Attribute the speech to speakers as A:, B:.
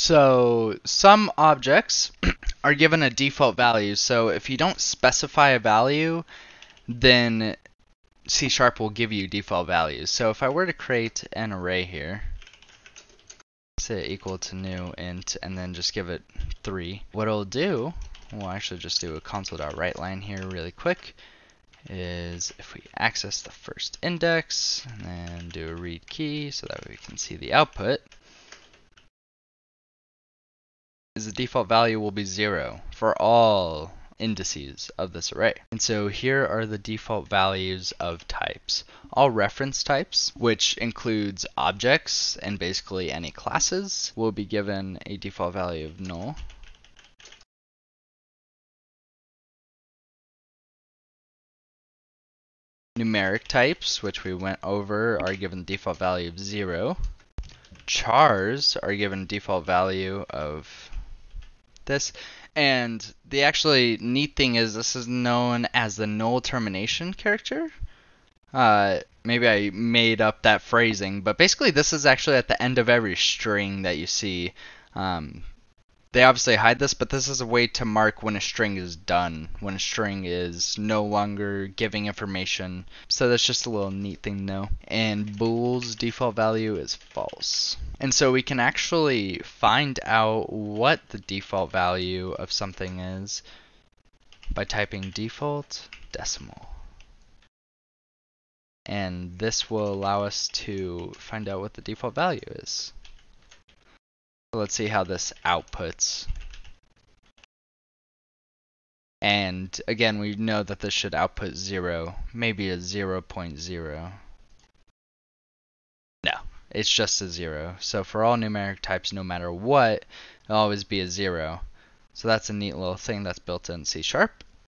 A: So some objects are given a default value. So if you don't specify a value, then C# will give you default values. So if I were to create an array here, say equal to new int, and then just give it 3, what it'll do, we'll actually just do a console.writeLine here really quick, is if we access the first index and then do a read key so that we can see the output, is the default value will be 0 for all indices of this array. And so here are the default values of types. All reference types, which includes objects and basically any classes, will be given a default value of null. Numeric types, which we went over, are given default value of 0. Chars are given default value of this. And the actually neat thing is this is known as the null termination character. Maybe I made up that phrasing, but basically this is actually at the end of every string that you see. They obviously hide this, but this is a way to mark when a string is done, when a string is no longer giving information. So that's just a little neat thing to know. And bool's default value is false. And so we can actually find out what the default value of something is by typing default decimal. And this will allow us to find out what the default value is. So let's see how this outputs. And again, we know that this should output 0, maybe a 0.0. No, it's just a 0. So for all numeric types, no matter what, it'll always be a 0. So that's a neat little thing that's built in C#.